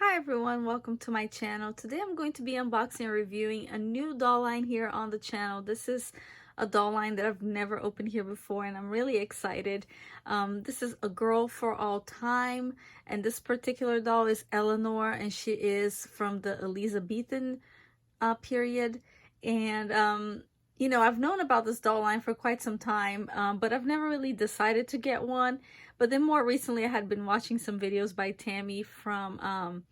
Hi everyone, welcome to my channel. Today I'm going to be unboxing and reviewing a new doll line here on the channel. This is a doll line that I've never opened here before and I'm really excited. This is a girl for all time, and this particular doll is Elinor, and she is from the Elizabethan period. And you know, I've known about this doll line for quite some time, but I've never really decided to get one. But then more recently I had been watching some videos by Tammy from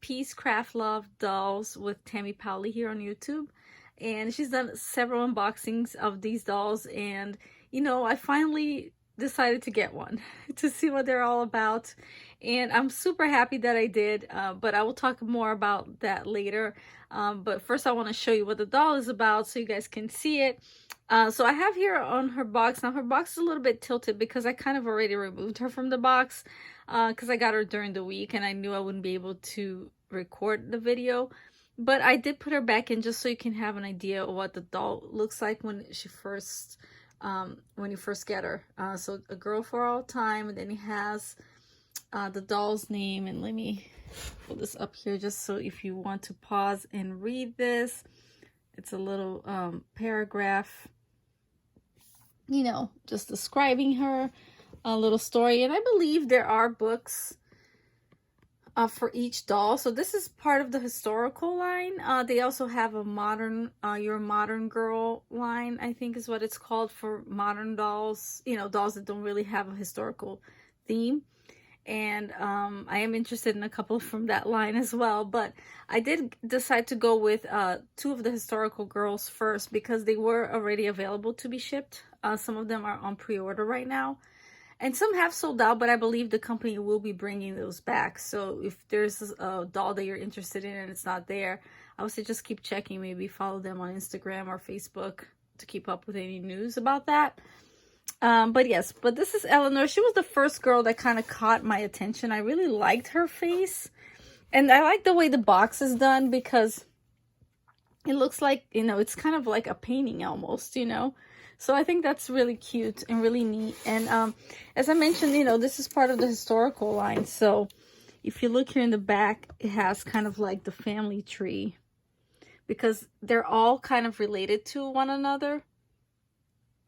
Peace Craft Love Dolls with Tammy Powley here on YouTube, and she's done several unboxings of these dolls, and you know, I finally decided to get one to see what they're all about, and I'm super happy that I did. But I will talk more about that later. But first I want to show you what the doll is about so you guys can see it. So I have here on her box. Now her box is a little bit tilted because I kind of already removed her from the box because I got her during the week and I knew I wouldn't be able to record the video. But I did put her back in just so you can have an idea of what the doll looks like when she first, when you first get her. So a girl for all time, and then it has the doll's name, and let me put this up here just so if you want to pause and read this, it's a little paragraph, you know, just describing her, a little story. And I believe there are books for each doll. So this is part of the historical line. They also have a modern, your modern girl line, I think is what it's called, for modern dolls, you know, dolls that don't really have a historical theme. And I am interested in a couple from that line as well, but I did decide to go with two of the historical girls first because they were already available to be shipped. Some of them are on pre-order right now, and some have sold out, but I believe the company will be bringing those back. So if there's a doll that you're interested in and it's not there, I would say just keep checking. Maybe follow them on Instagram or Facebook to keep up with any news about that. But yes, but this is Elinor. She was the first girl that kind of caught my attention. I really liked her face, and I like the way the box is done because it looks like, you know, it's kind of like a painting almost, you know. So I think that's really cute and really neat. And as I mentioned, you know, this is part of the historical line. So if you look here in the back, it has kind of like the family tree because they're all kind of related to one another.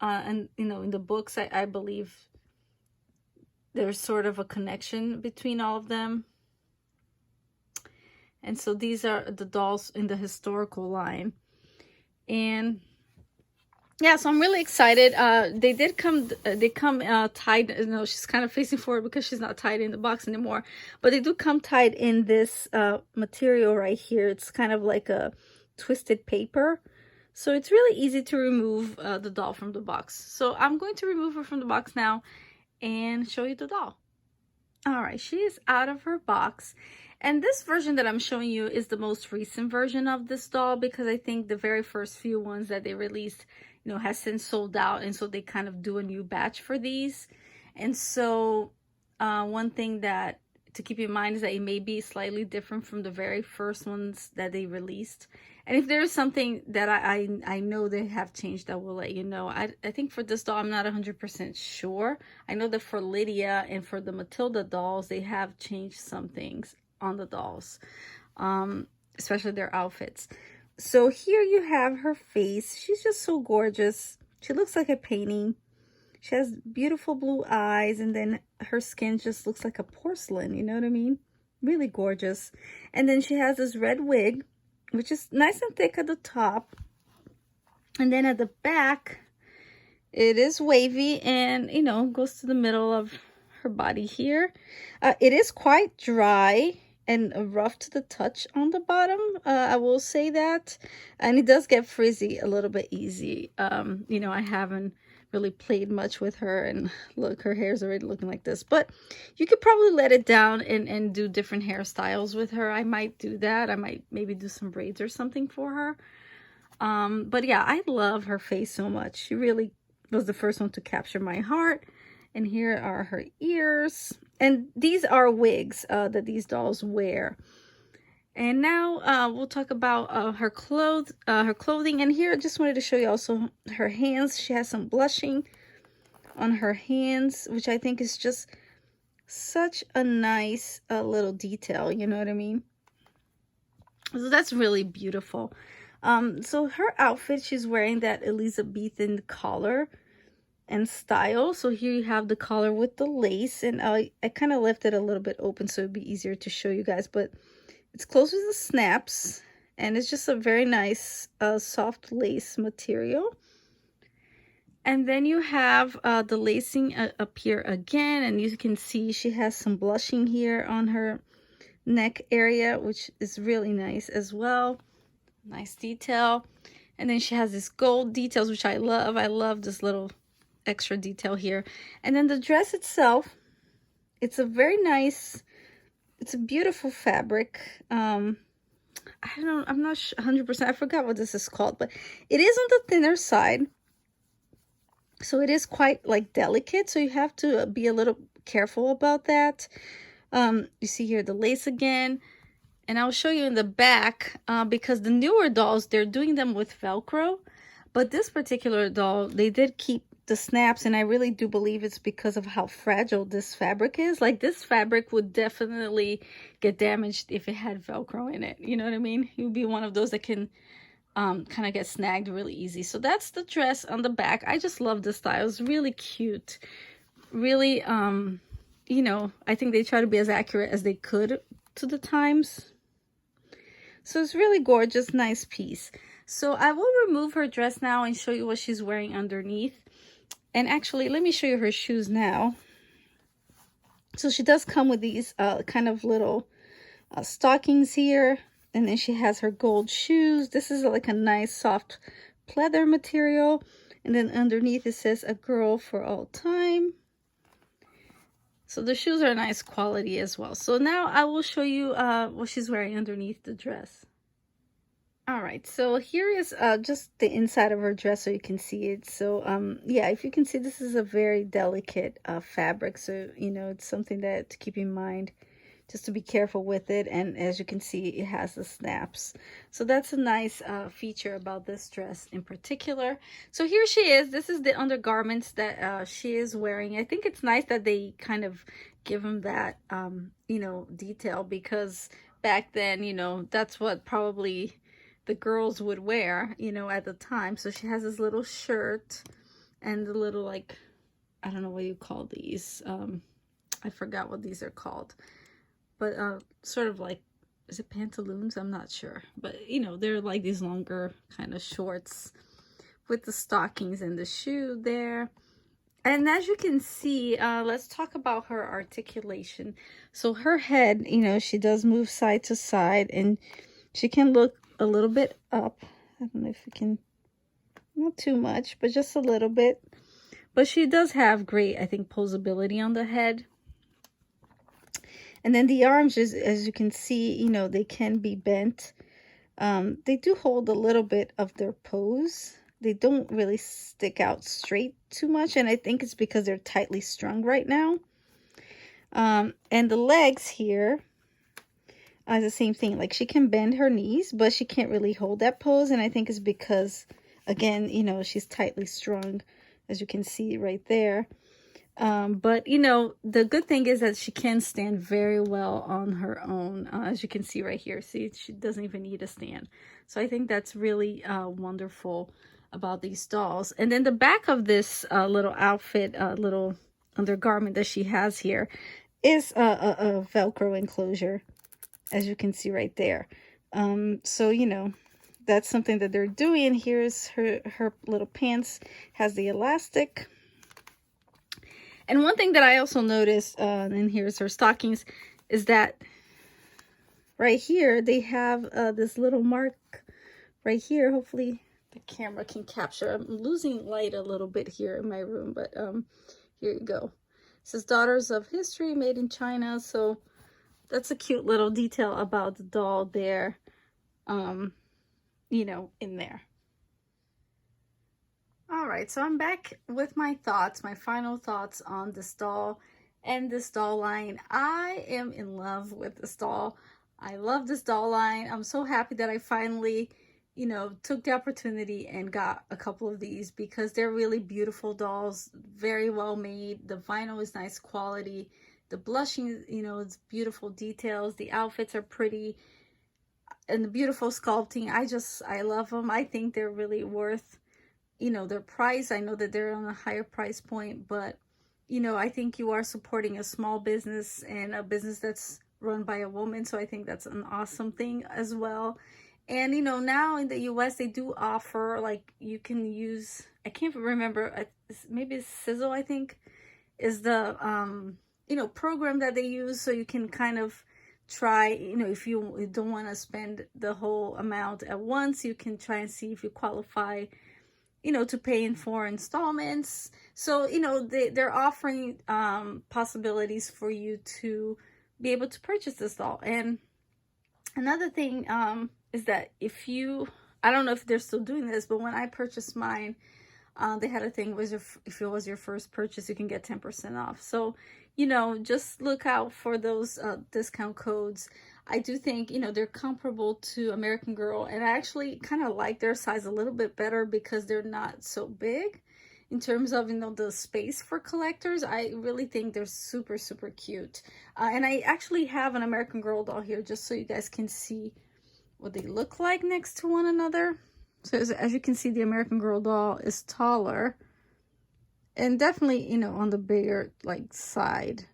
And, you know, in the books, I believe there's sort of a connection between all of them. And so these are the dolls in the historical line. And yeah, so I'm really excited. They did come, tied, you know, she's kind of facing forward because she's not tied in the box anymore. But they do come tied in this material right here. It's kind of like a twisted paper. So it's really easy to remove the doll from the box. So I'm going to remove her from the box now and show you the doll. All right, she is out of her box. And this version that I'm showing you is the most recent version of this doll because I think the very first few ones that they released, you know, has since sold out. And so they kind of do a new batch for these. And so one thing that to keep in mind is that it may be slightly different from the very first ones that they released. And if there is something that I know they have changed, I will let you know. I think for this doll, I'm not 100% sure. I know that for Lydia and for the Matilda dolls, they have changed some things on the dolls, especially their outfits. So here you have her face. She's just so gorgeous. She looks like a painting. She has beautiful blue eyes, and then her skin just looks like a porcelain, you know what I mean? Really gorgeous. And then she has this red wig, which is nice and thick at the top. And then at the back, it is wavy and, you know, goes to the middle of her body here. It is quite dry and rough to the touch on the bottom. I will say that. And it does get frizzy a little bit easy. You know, I haven't really played much with her, and look, her hair's already looking like this, but you could probably let it down and do different hairstyles with her. I might do that. I might maybe do some braids or something for her. But yeah, I love her face so much. She really was the first one to capture my heart. And here are her ears, and these are wigs that these dolls wear. And now we'll talk about her clothing. And here I just wanted to show you also her hands. She has some blushing on her hands, which I think is just such a nice little detail, you know what I mean? So that's really beautiful. So her outfit, she's wearing that Elizabethan collar and style. So here you have the collar with the lace, and I kind of left it a little bit open so it'd be easier to show you guys, but it's closed with the snaps, and it's just a very nice soft lace material. And then you have the lacing up here again, and you can see she has some blushing here on her neck area, which is really nice as well. Nice detail. And then she has this gold details, which I love. I love this little extra detail here. And then the dress itself, it's a very nice, it's a beautiful fabric. I'm not 100%, I forgot what this is called, but it is on the thinner side. So it is quite like delicate, so you have to be a little careful about that. You see here the lace again, and I'll show you in the back because the newer dolls, they're doing them with Velcro, but this particular doll, they did keep the snaps, and I really do believe it's because of how fragile this fabric is. Like, this fabric would definitely get damaged if it had Velcro in it. You know what I mean? It would be one of those that can kind of get snagged really easy. So that's the dress on the back. I just love the style. It's really cute. Really, you know, I think they try to be as accurate as they could to the times. So it's really gorgeous, nice piece. So I will remove her dress now and show you what she's wearing underneath. And actually, let me show you her shoes now. So she does come with these kind of little stockings here. And then she has her gold shoes. This is like a nice soft pleather material. And then underneath it says, "A girl for all time." So the shoes are nice quality as well. So now I will show you what she's wearing underneath the dress. All right, so here is just the inside of her dress so you can see it. So yeah, if you can see, this is a very delicate fabric. So, you know, it's something that to keep in mind, just to be careful with it. And as you can see, it has the snaps. So that's a nice feature about this dress in particular. So here she is. This is the undergarments that she is wearing. I think it's nice that they kind of give them that, you know, detail, because back then, you know, that's what probably the girls would wear, you know, at the time. So she has this little shirt and the little, like, I don't know what you call these. I forgot what these are called. But sort of like, is it pantaloons? I'm not sure. But, you know, they're like these longer kind of shorts with the stockings and the shoe there. And as you can see, let's talk about her articulation. So her head, you know, she does move side to side, and she can look a little bit up. I don't know if you can, not too much, but just a little bit. But she does have great, I think, posability on the head. And then the arms, as you can see, you know, they can be bent. They do hold a little bit of their pose. They don't really stick out straight too much, and I think it's because they're tightly strung right now. And the legs here are the same thing. Like, she can bend her knees, but she can't really hold that pose, and I think it's because, again, you know, she's tightly strung, as you can see right there. But, you know, the good thing is that she can stand very well on her own, as you can see right here. See, she doesn't even need a stand. So I think that's really wonderful about these dolls. And then the back of this little outfit, little undergarment that she has here is a Velcro enclosure, as you can see right there. So, you know, that's something that they're doing. Here's her little pants, has the elastic. And one thing that I also noticed, and here's her stockings, is that right here, they have this little mark right here. Hopefully the camera can capture. I'm losing light a little bit here in my room, but here you go. It says Daughters of History, made in China. So that's a cute little detail about the doll there, you know, in there. All right, so I'm back with my thoughts, my final thoughts on this doll and this doll line. I am in love with this doll. I love this doll line. I'm so happy that I finally, you know, took the opportunity and got a couple of these, because they're really beautiful dolls, very well made. The vinyl is nice quality. The blushing, you know, it's beautiful details. The outfits are pretty. and the beautiful sculpting. I love them. I think they're really worth, you know, their price. I know that they're on a higher price point, but you know, I think you are supporting a small business and a business that's run by a woman. So I think that's an awesome thing as well. And you know, now in the US they do offer, like, you can use, I can't remember, maybe it's Sizzle, I think, is the you know, program that they use, so you can kind of try, you know, if you don't want to spend the whole amount at once, you can try and see if you qualify, you know, to pay in 4 installments. So, you know, they're offering possibilities for you to be able to purchase this doll. And another thing is that if you, I don't know if they're still doing this, but when I purchased mine, they had a thing, was if it was your first purchase, you can get 10% off. So, you know, just look out for those discount codes. I do think, you know, they're comparable to American Girl, and I actually kind of like their size a little bit better because they're not so big in terms of, you know, the space for collectors. I really think they're super, super cute. And I actually have an American Girl doll here just so you guys can see what they look like next to one another. So as you can see, the American Girl doll is taller and definitely, you know, on the bigger like side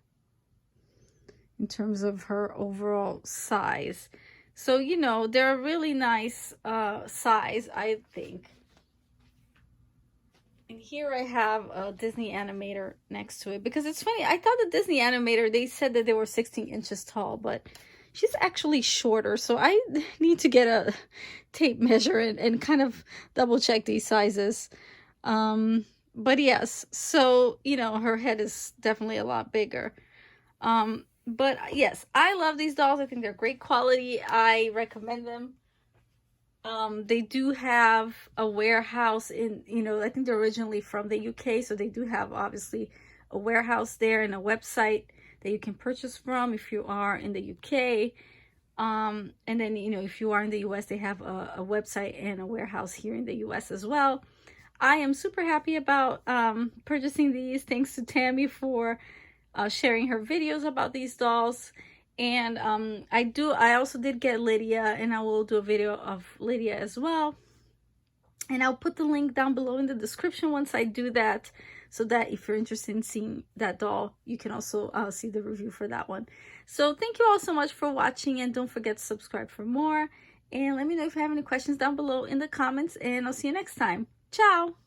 in terms of her overall size. So, you know, they're a really nice size, I think. And here I have a Disney animator next to it, because it's funny, I thought the Disney animator, they said that they were 16 inches tall, but she's actually shorter. So I need to get a tape measure and kind of double check these sizes. But yes, so, you know, her head is definitely a lot bigger. But yes, I love these dolls. I think they're great quality. I recommend them. They do have a warehouse in, you know, I think they're originally from the UK, so they do have obviously a warehouse there and a website that you can purchase from if you are in the UK. And then, you know, if you are in the US, they have a website and a warehouse here in the US as well. I am super happy about purchasing these. Thanks to Tammy for sharing her videos about these dolls. And I also did get Lydia, and I will do a video of Lydia as well. And I'll put the link down below in the description once I do that, so that if you're interested in seeing that doll, you can also see the review for that one. So thank you all so much for watching, and don't forget to subscribe for more. And let me know if you have any questions down below in the comments, and I'll see you next time. Ciao!